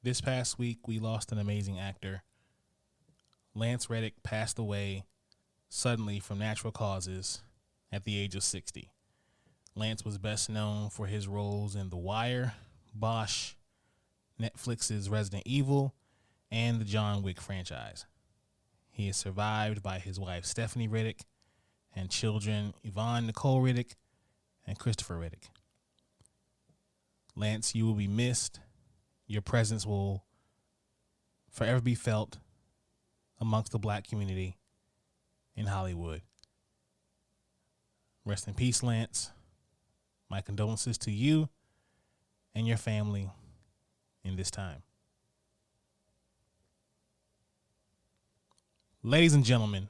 This past week, we lost an amazing actor. Lance Reddick passed away suddenly from natural causes at the age of 60. Lance was best known for his roles in The Wire, Bosch, Netflix's Resident Evil, and the John Wick franchise. He is survived by his wife Stephanie Reddick and children Yvonne Nicole Reddick and Christopher Reddick. Lance, you will be missed. Your presence will forever be felt amongst the black community in Hollywood. Rest in peace, Lance. My condolences to you and your family in this time. Ladies and gentlemen,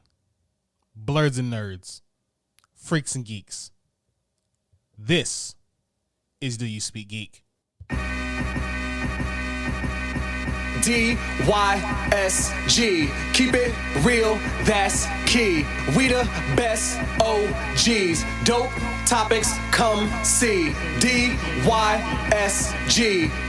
blurs and nerds, freaks and geeks, this is Do You Speak Geek? D-Y-S-G, keep it real, that's key. We the best OGs, dope topics, come see. D-Y-S-G,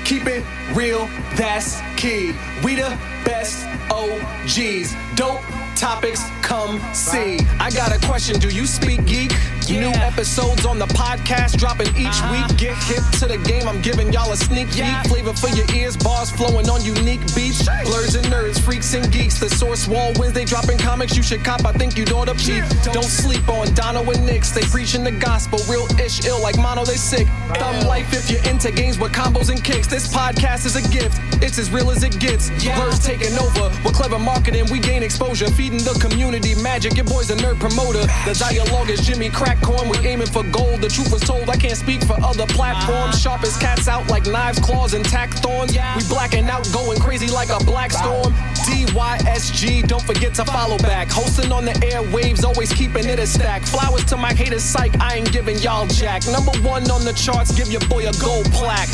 keep it real, that's key. We the best OGs, dope topics, come see. I got a question, do you speak geek? New episodes on the podcast dropping each week. Get hip to the game, I'm giving y'all a sneak peek. Flavor for your ears, bars flowing on unique beats. Blurs and nerds, freaks and geeks. The Source Wall Wednesday dropping comics. You should cop, I think you know the peep. Don't sleep on Dono and Nix. They preaching the gospel, real ish, ill like mono, they sick. Thumb life if you're into games with combos and kicks. This podcast is a gift, it's as real as it gets. Blurs taking over, with clever marketing we gain exposure. Feeding the community magic, your boy's a nerd promoter. The dialogue is Jimmy Crack Corn, we aiming for gold. The truth was told, I can't speak for other platforms. Sharp as cats out like knives, claws, and tack thorns. We blacking out, going crazy like a black storm. DYSG, don't forget to follow back. Hosting on the airwaves, always keeping it a stack. Flowers to my haters, psych, I ain't giving y'all jack. Number one on the charts, give your boy a gold plaque.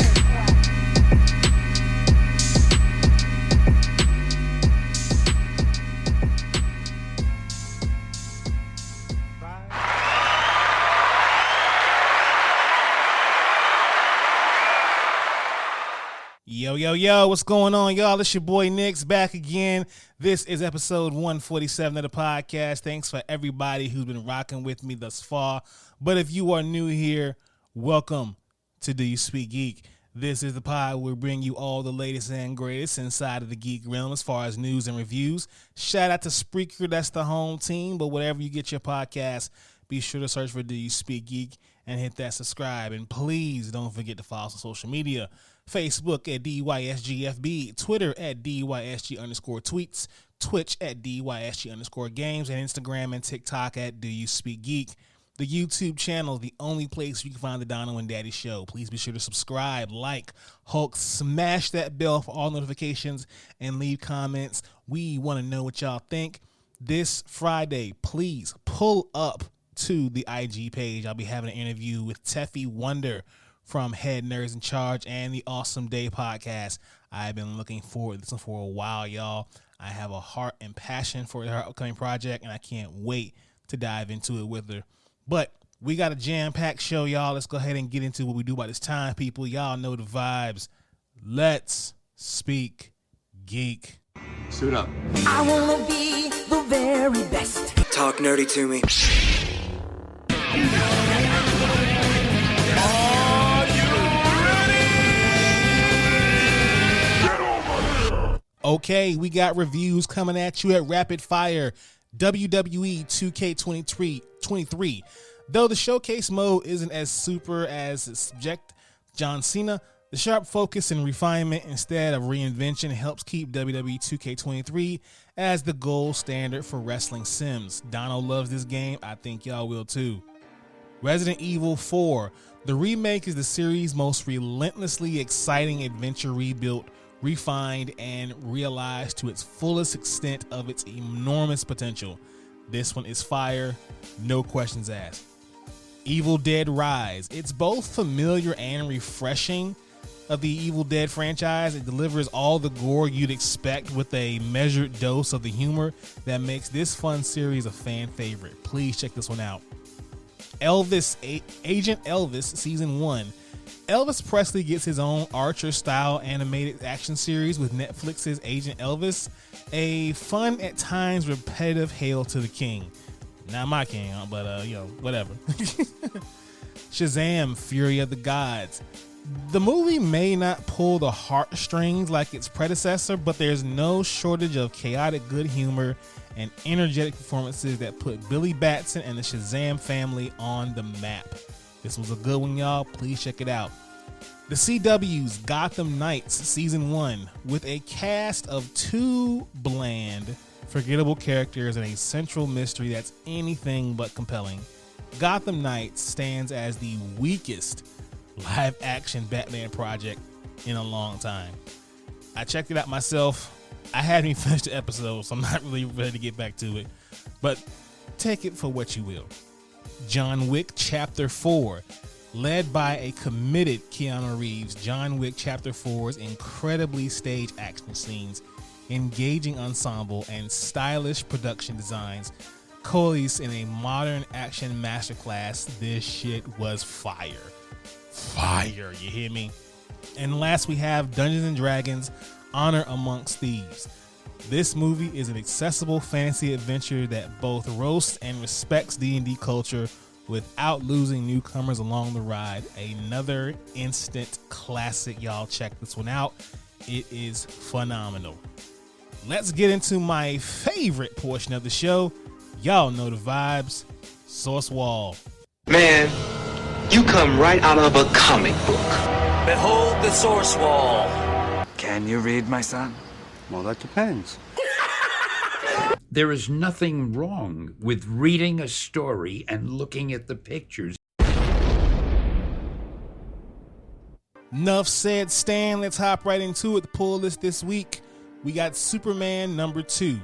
Yo, what's going on, y'all? It's your boy Nix back again. This is episode 147 of the podcast. Thanks for everybody who's been rocking with me thus far. But if you are new here, welcome to Do You Speak Geek? This is the pod where we bring you all the latest and greatest inside of the geek realm as far as news and reviews. Shout out to Spreaker, that's the home team. But whatever you get your podcast, be sure to search for Do You Speak Geek and hit that subscribe. And please don't forget to follow us on social media. Facebook at DYSGFB, Twitter at DYSG_tweets, Twitch at DYSG_games, and Instagram and TikTok at Do You Speak Geek. The YouTube channel, the only place you can find the Dono and Daddy Show. Please be sure to subscribe, like, Hulk, smash that bell for all notifications, and leave comments. We want to know what y'all think. This Friday, please pull up to the IG page. I'll be having an interview with Teffy Wonder from Head Nerds in Charge and the Awesome Day podcast. I've been looking forward to this for a while, y'all. I have a heart and passion for her upcoming project, and I can't wait to dive into it with her. But we got a jam-packed show, y'all. Let's go ahead and get into what we do by this time, people. Y'all know the vibes. Let's speak geek. Suit up. I wanna be the very best. Talk nerdy to me. Okay, we got reviews coming at you at rapid fire. WWE 2K23. Though the showcase mode isn't as super as its subject, John Cena, the sharp focus and refinement instead of reinvention helps keep WWE 2K23 as the gold standard for wrestling sims. Dono loves this game. I think y'all will too. Resident Evil 4. The remake is the series' most relentlessly exciting adventure rebuilt, refined, and realized to its fullest extent of its enormous potential. This one is fire, no questions asked. Evil Dead Rise. It's both familiar and refreshing of the Evil Dead franchise. It delivers all the gore you'd expect with a measured dose of the humor that makes this fun series a fan favorite. Please check this one out. Agent Elvis Season 1. Elvis Presley gets his own Archer-style animated action series with Netflix's Agent Elvis, a fun, at times repetitive hail to the king. Not my king, but whatever. Shazam! Fury of the Gods. The movie may not pull the heartstrings like its predecessor, but there's no shortage of chaotic good humor and energetic performances that put Billy Batson and the Shazam family on the map. This was a good one, y'all. Please check it out. The CW's Gotham Knights Season 1, with a cast of 2 bland, forgettable characters and a central mystery that's anything but compelling. Gotham Knights stands as the weakest live-action Batman project in a long time. I checked it out myself. I hadn't even finished the episode, so I'm not really ready to get back to it. But take it for what you will. John Wick Chapter 4. Led by a committed Keanu Reeves, John Wick Chapter 4's incredibly staged action scenes, engaging ensemble, and stylish production designs coalesce in a modern action masterclass. This shit was fire. Fire, you hear me? And last we have Dungeons and Dragons Honor Amongst Thieves. This movie is an accessible fantasy adventure that both roasts and respects D&D culture without losing newcomers along the ride. Another instant classic. Y'all check this one out. It is phenomenal. Let's get into my favorite portion of the show. Y'all know the vibes. Source Wall. Man, you come right out of a comic book. Behold the source wall. Can you read, my son? Well, that depends. There is nothing wrong with reading a story and looking at the pictures. Enough said, Stan. Let's hop right into it. The pull list this week, we got Superman number 2.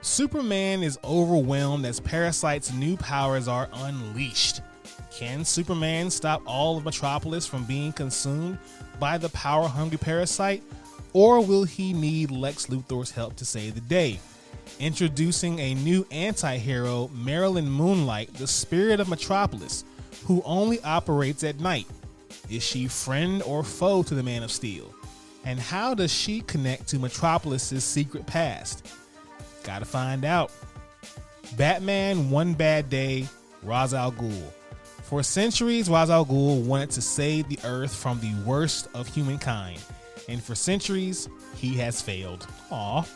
Superman is overwhelmed as Parasite's new powers are unleashed. Can Superman stop all of Metropolis from being consumed by the power-hungry Parasite? Or will he need Lex Luthor's help to save the day? Introducing a new anti-hero, Marilyn Moonlight, the spirit of Metropolis, who only operates at night. Is she friend or foe to the Man of Steel? And how does she connect to Metropolis's secret past? Gotta find out. Batman One Bad Day, Ra's al Ghul. For centuries, Ra's al Ghul wanted to save the Earth from the worst of humankind. And for centuries, he has failed. Aww.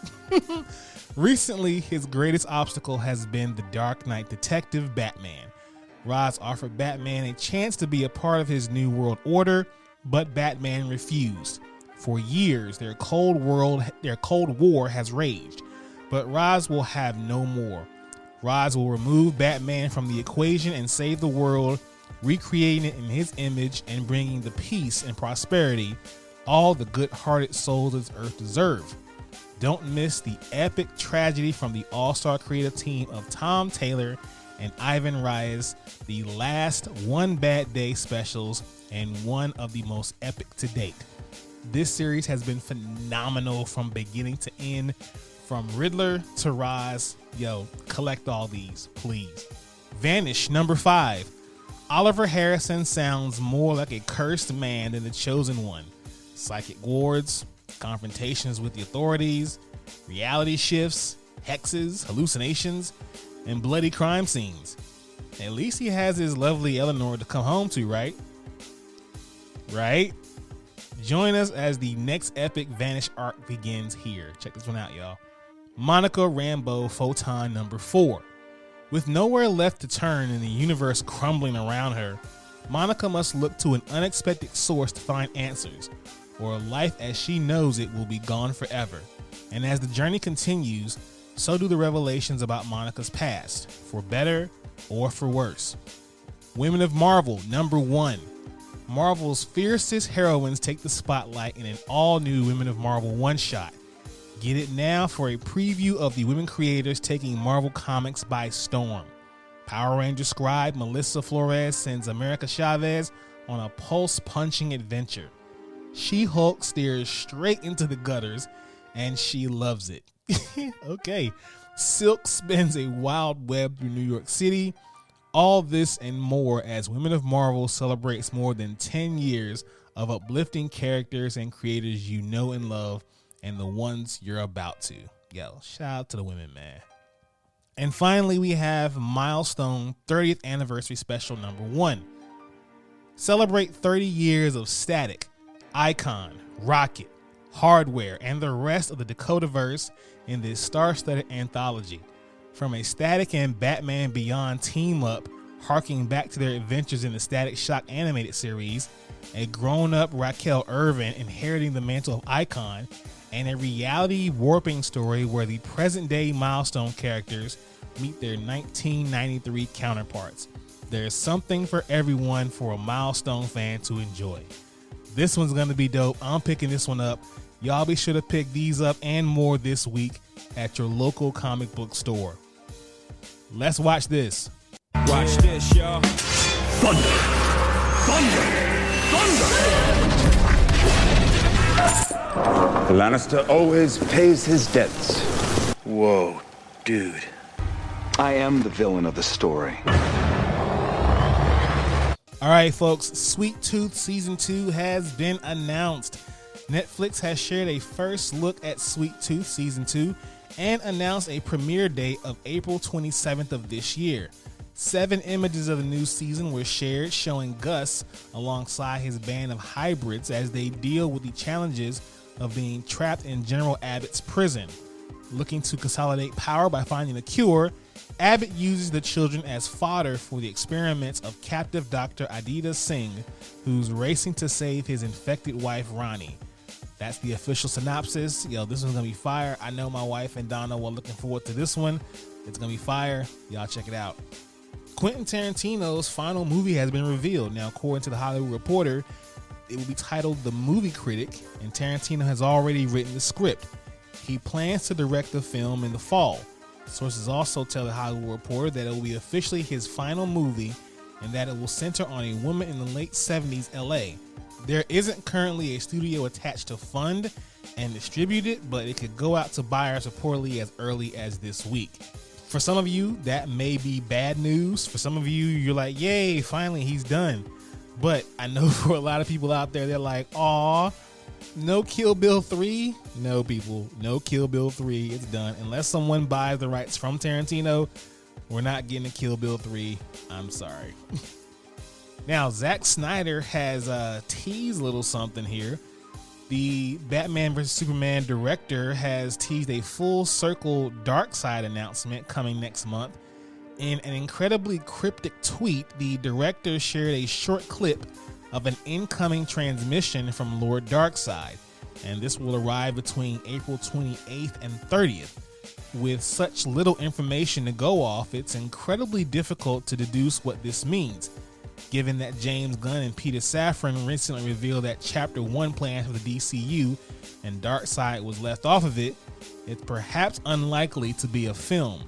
Recently, his greatest obstacle has been the Dark Knight detective Batman. Ra's offered Batman a chance to be a part of his new world order, but Batman refused. For years, their Cold War has raged, but Ra's will have no more. Ra's will remove Batman from the equation and save the world, recreating it in his image and bringing the peace and prosperity all the good-hearted souls of Earth deserve. Don't miss the epic tragedy from the all-star creative team of Tom Taylor and Ivan Reyes, the last One Bad Day specials, and one of the most epic to date. This series has been phenomenal from beginning to end, from Riddler to Ra's. Yo, collect all these, please. Vanish number 5. Oliver Harrison sounds more like a cursed man than the chosen one. Psychic wards, confrontations with the authorities, reality shifts, hexes, hallucinations, and bloody crime scenes. At least he has his lovely Eleanor to come home to, right? Right? Join us as the next epic Vanish arc begins here. Check this one out, y'all. Monica Rambeau Photon number 4. With nowhere left to turn and the universe crumbling around her, Monica must look to an unexpected source to find answers, or life as she knows it will be gone forever. And as the journey continues, so do the revelations about Monica's past, for better or for worse. Women of Marvel number 1. Marvel's fiercest heroines take the spotlight in an all-new Women of Marvel one-shot. Get it now for a preview of the women creators taking Marvel Comics by storm. Power Ranger scribe Melissa Flores sends America Chavez on a pulse-punching adventure. She-Hulk stares straight into the gutters, and she loves it. Okay. Silk spins a wild web through New York City. All this and more as Women of Marvel celebrates more than 10 years of uplifting characters and creators you know and love, and the ones you're about to. Yo, shout out to the women, man. And finally, we have Milestone 30th Anniversary Special number 1. Celebrate 30 years of Static, Icon, Rocket, Hardware, and the rest of the Dakotaverse in this star-studded anthology. From a Static and Batman Beyond team-up, harking back to their adventures in the Static Shock animated series, a grown-up Raquel Irvin inheriting the mantle of Icon, and a reality warping story where the present-day Milestone characters meet their 1993 counterparts. There's something for everyone for a Milestone fan to enjoy. This one's going to be dope. I'm picking this one up. Y'all be sure to pick these up and more this week at your local comic book store. Let's watch this. Watch this, y'all. Thunder! Thunder! Thunder! Lannister always pays his debts. Whoa, dude. I am the villain of the story. All right, folks, Sweet Tooth Season 2 has been announced. Netflix has shared a first look at Sweet Tooth Season 2 and announced a premiere date of April 27th of this year. 7 images of the new season were shared, showing Gus alongside his band of hybrids as they deal with the challenges of being trapped in General Abbott's prison. Looking to consolidate power by finding a cure, Abbott uses the children as fodder for the experiments of captive Dr. Aditya Singh, who's racing to save his infected wife, Ronnie. That's the official synopsis. Yo, this one's gonna be fire. I know my wife and Donna were looking forward to this one. It's gonna be fire. Y'all check it out. Quentin Tarantino's final movie has been revealed. Now, according to the Hollywood Reporter, it will be titled The Movie Critic, and Tarantino has already written the script. He plans to direct the film in the fall. Sources also tell the Hollywood Reporter that it will be officially his final movie and that it will center on a woman in the late 70s LA. There isn't currently a studio attached to fund and distribute it, but it could go out to buyers reportedly as early as this week. For some of you, that may be bad news. For some of you, you're like, yay, finally, he's done. But I know for a lot of people out there, they're like, aw, no Kill Bill 3? No, people, no Kill Bill 3. It's done. Unless someone buys the rights from Tarantino, we're not getting a Kill Bill 3. I'm sorry. Now, Zack Snyder has teased a little something here. The Batman vs. Superman director has teased a full circle Darkseid announcement coming next month. In an incredibly cryptic tweet, the director shared a short clip of an incoming transmission from Lord Darkseid, and this will arrive between April 28th and 30th. With such little information to go off, it's incredibly difficult to deduce what this means. Given that James Gunn and Peter Safran recently revealed that Chapter 1 plans for the DCU and Darkseid was left off of it, it's perhaps unlikely to be a film.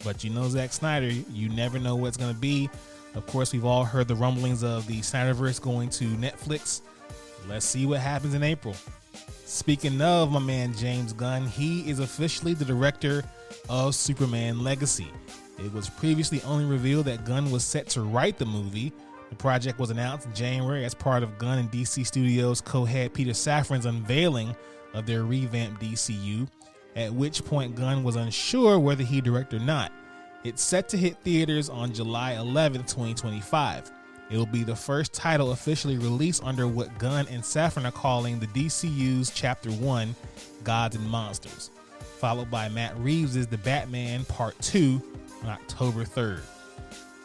But you know Zack Snyder, you never know what it's going to be. Of course, we've all heard the rumblings of the Snyderverse going to Netflix. Let's see what happens in April. Speaking of my man James Gunn, he is officially the director of Superman Legacy. It was previously only revealed that Gunn was set to write the movie. The project was announced in January as part of Gunn and DC Studios co-head Peter Safran's unveiling of their revamped DCU, at which point Gunn was unsure whether he'd direct or not. It's set to hit theaters on July 11, 2025. It will be the first title officially released under what Gunn and Safran are calling the DCU's Chapter 1, Gods and Monsters, followed by Matt Reeves' The Batman Part 2 on October 3rd.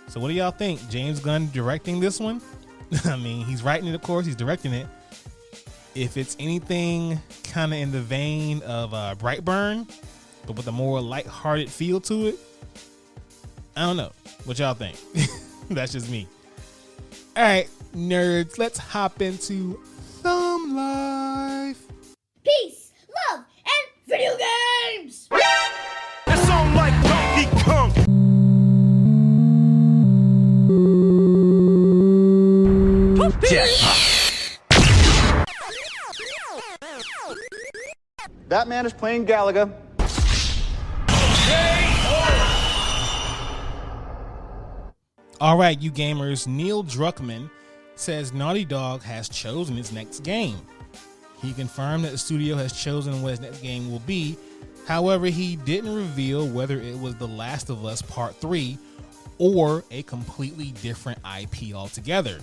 So what do y'all think? James Gunn directing this one? I mean, he's writing it, of course, he's directing it. If it's anything kind of in the vein of Brightburn, but with a more lighthearted feel to it, I don't know. What y'all think? That's just me. All right, nerds, let's hop into Thumb Life. Peace, love, and video games! That sound like Donkey Kong! Batman is playing Galaga. All right, you gamers, Neil Druckmann says Naughty Dog has chosen its next game. He confirmed that the studio has chosen what his next game will be. However, he didn't reveal whether it was The Last of Us Part 3 or a completely different IP altogether.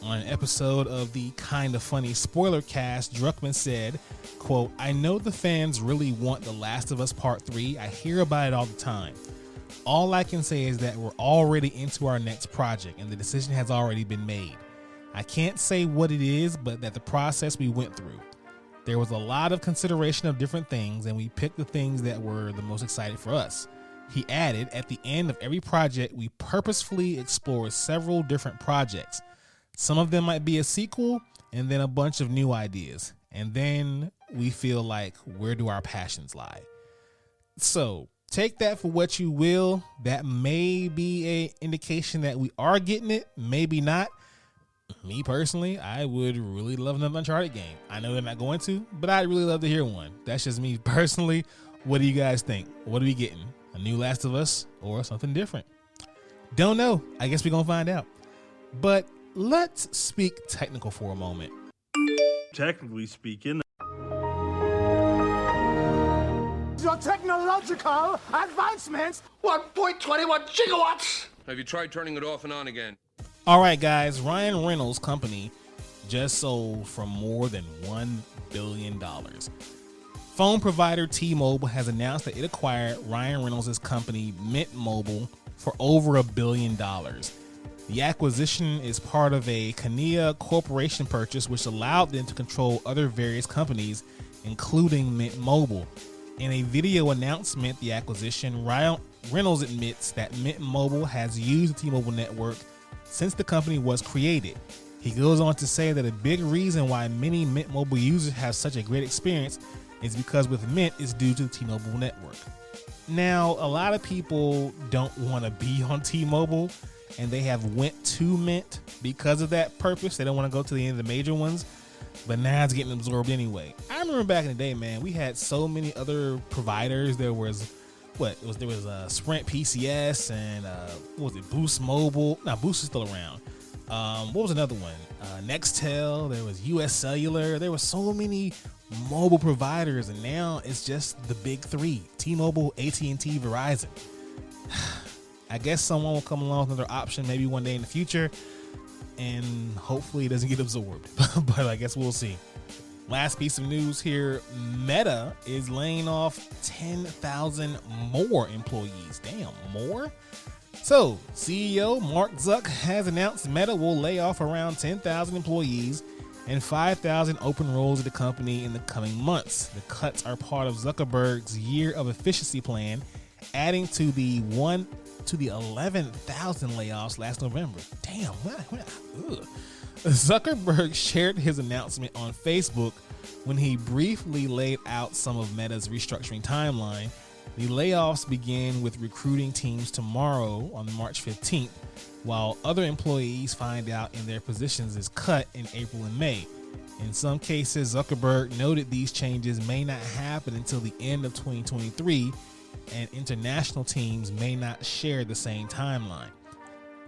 On an episode of the Kinda Funny spoiler cast, Druckmann said, quote, "I know the fans really want The Last of Us Part 3. I hear about it all the time. All I can say is that we're already into our next project and the decision has already been made. I can't say what it is, but that the process we went through. There was a lot of consideration of different things and we picked the things that were the most exciting for us." He added, "At the end of every project, we purposefully explore several different projects. Some of them might be a sequel and then a bunch of new ideas. And then we feel like, where do our passions lie?" So take that for what you will. That may be an indication that we are getting it, maybe not. Me personally, I would really love another Uncharted game. I know they're not going to, but I'd really love to hear one. That's just me personally. What do you guys think? What are we getting? A new Last of Us or something different? Don't know. I guess we're going to find out. But let's speak technical for a moment. Technically speaking, Your technological advancements. 1.21 gigawatts! Have you tried turning it off and on again? All right, guys. Ryan Reynolds' company just sold for more than $1 billion. Phone provider T-Mobile has announced that it acquired Ryan Reynolds' company Mint Mobile for over $1 billion. The acquisition is part of a Kania Corporation purchase, which allowed them to control other various companies, including Mint Mobile. In a video announcement, the acquisition, Ryan Reynolds admits that Mint Mobile has used the T-Mobile network since the company was created. He goes on to say that a big reason why many Mint Mobile users have such a great experience is because with Mint is due to the T-Mobile network. Now, a lot of people don't want to be on T-Mobile, and they have went to Mint because of that purpose. They don't want to go to any of the major ones, but now it's getting absorbed anyway. I remember back in the day, man, we had so many other providers. There was Sprint PCS and what was it, Boost Mobile? No, Boost is still around. What was another one? Nextel. There was US Cellular. There were so many mobile providers, and now it's just the big three: T-Mobile, AT&T, Verizon. I guess someone will come along with another option maybe one day in the future, and hopefully it doesn't get absorbed. But I guess we'll see. Last piece of news here: Meta is laying off 10,000 more employees. Damn, more? So, CEO Mark Zuck has announced Meta will lay off around 10,000 employees and 5,000 open roles at the company in the coming months. The cuts are part of Zuckerberg's year of efficiency plan, adding to the 11,000 layoffs last November. Damn. Ugh. Zuckerberg shared his announcement on Facebook when he briefly laid out some of Meta's restructuring timeline. The layoffs begin with recruiting teams tomorrow on March 15th, while other employees find out in their positions is cut in April and May. In some cases, Zuckerberg noted these changes may not happen until the end of 2023, and international teams may not share the same timeline.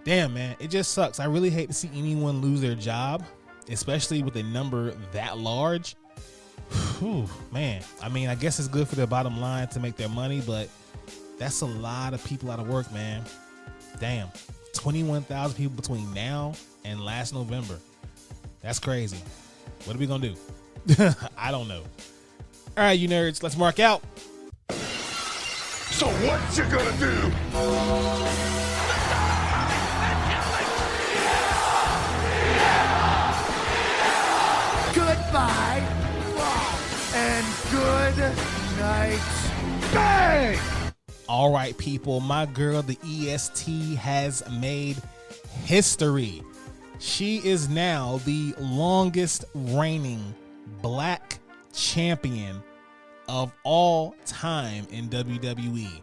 Damn, man, it just sucks. I really hate to see anyone lose their job, especially with a number that large. Whew, man, I mean, I guess it's good for their bottom line to make their money, but that's a lot of people out of work, man. Damn, 21,000 people between now and last November. That's crazy. What are we gonna do? I don't know. All right, you nerds, let's mark out. so what you gonna do? Goodbye and good night. Bang! All right, people, my girl, the EST, has made history. She is now the longest reigning black champion of all time in WWE.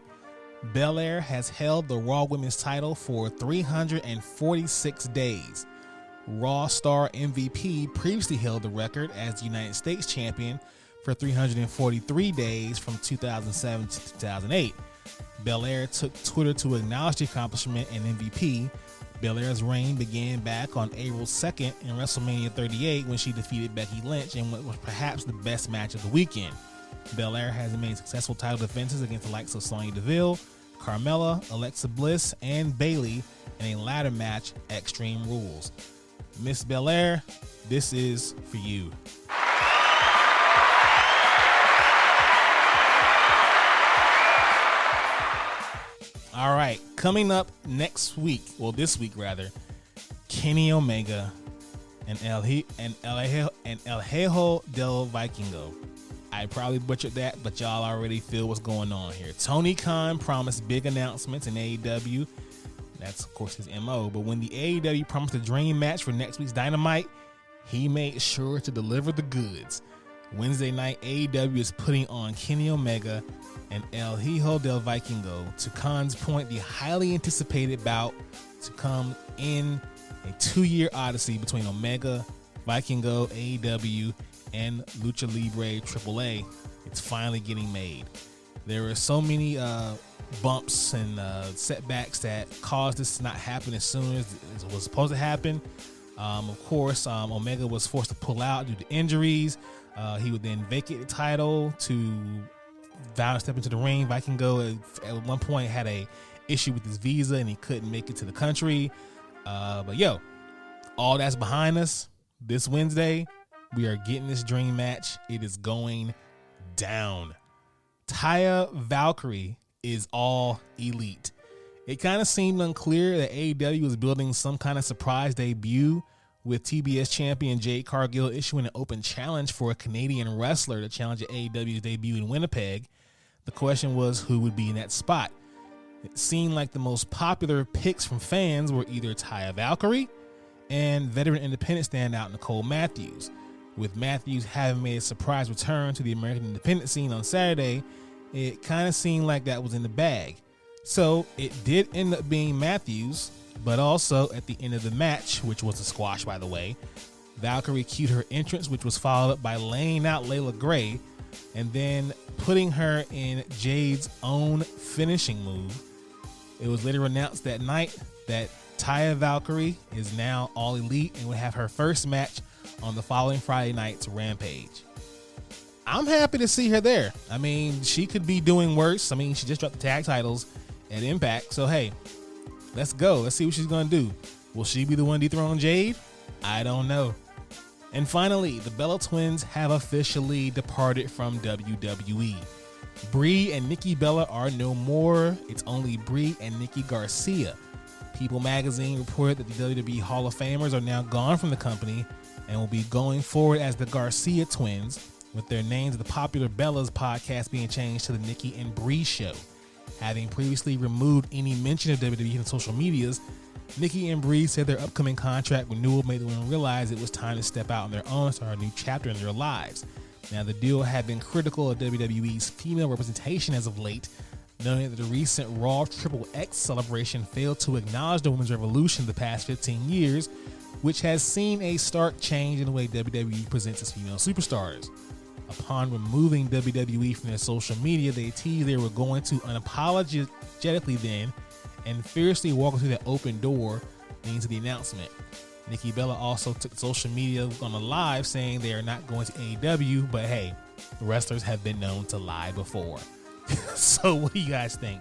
Belair has held the Raw Women's title for 346 days. Raw Star MVP previously held the record as the United States champion for 343 days from 2007 to 2008. Belair took Twitter to acknowledge the accomplishment, and MVP Belair's reign began back on April 2nd in WrestleMania 38 when she defeated Becky Lynch in what was perhaps the best match of the weekend. Belair has made successful title defenses against the likes of Sonya Deville, Carmella, Alexa Bliss, and Bayley in a ladder match, Extreme Rules. Miss Belair, this is for you. All right, coming up next week, well, this week rather, Kenny Omega and El Hijo del Vikingo. I probably butchered that, but y'all already feel what's going on here. Tony Khan promised big announcements in AEW. That's, of course, his MO. But when the AEW promised a dream match for next week's Dynamite, he made sure to deliver the goods. Wednesday night, AEW is putting on Kenny Omega and El Hijo del Vikingo. To Khan's point, the highly anticipated bout to come in a 2-year odyssey between Omega, Vikingo, AEW, and Lucha Libre AAA. It's finally getting made. There are so many bumps and setbacks that caused this to not happen as soon as it was supposed to happen. Of course, Omega was forced to pull out due to injuries. He would then vacate the title to vow to step into the ring. Vikingo at one point had a issue with his visa and he couldn't make it to the country. But all that's behind us. This Wednesday, we are getting this dream match. It is going down. Taya Valkyrie is all elite. It kind of seemed unclear that AEW was building some kind of surprise debut, with TBS champion Jade Cargill issuing an open challenge for a Canadian wrestler to challenge at AEW's debut in Winnipeg. The question was who would be in that spot. It seemed like the most popular picks from fans were either Taya Valkyrie and veteran independent standout Nicole Matthews. With Matthews having made a surprise return to the American independent scene on Saturday, it kind of seemed like that was in the bag. So it did end up being Matthews, but also at the end of the match, which was a squash by the way, Valkyrie cued her entrance, which was followed up by laying out Layla Gray and then putting her in Jade's own finishing move. It was later announced that night that Taya Valkyrie is now all elite and will have her first match on the following Friday night's Rampage. I'm happy to see her there. I mean, she could be doing worse. I mean, she just dropped the tag titles at Impact. So, hey, let's go. Let's see what she's going to do. Will she be the one to dethrone Jade? I don't know. And finally, the Bella Twins have officially departed from WWE. Brie and Nikki Bella are no more. It's only Brie and Nikki Garcia. People magazine reported that the WWE Hall of Famers are now gone from the company and will be going forward as the Garcia Twins, with their names of the popular Bella's podcast being changed to the Nikki and Brie Show. Having previously removed any mention of WWE in social medias, Nikki and Brie said their upcoming contract renewal made them realize it was time to step out on their own and start a new chapter in their lives. Now, the duo had been critical of WWE's female representation as of late, noting that the recent Raw Triple X celebration failed to acknowledge the women's revolution the past 15 years, which has seen a stark change in the way WWE presents its female superstars. Upon removing WWE from their social media, they teased they were going to unapologetically then and fiercely walking through that open door leading to the announcement. Nikki Bella also took social media on a live saying they are not going to AEW, but hey, wrestlers have been known to lie before. So what do you guys think?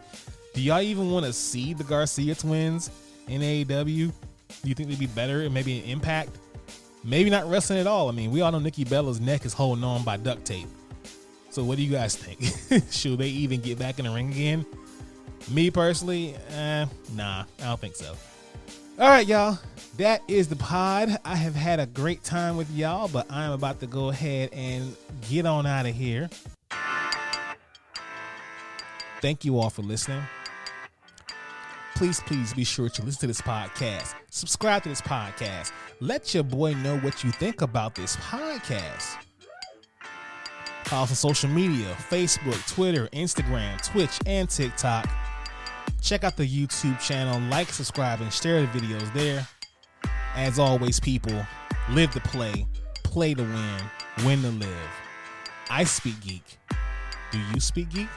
Do y'all even want to see the Garcia Twins in AEW? Do you think they'd be better and maybe an Impact? Maybe not wrestling at all. I mean, we all know Nikki Bella's neck is holding on by duct tape. So what do you guys think? Should they even get back in the ring again? Me personally, nah, I don't think so. All right, y'all. That is the pod. I have had a great time with y'all, but I'm about to go ahead and get on out of here. Thank you all for listening. Please be sure to listen to this podcast. Subscribe to this podcast. Let your boy know what you think about this podcast. Follow us on social media, Facebook, Twitter, Instagram, Twitch, and TikTok. Check out the YouTube channel. Like, subscribe, and share the videos there. As always, people, live to play to win to live. I speak geek. Do you speak geek?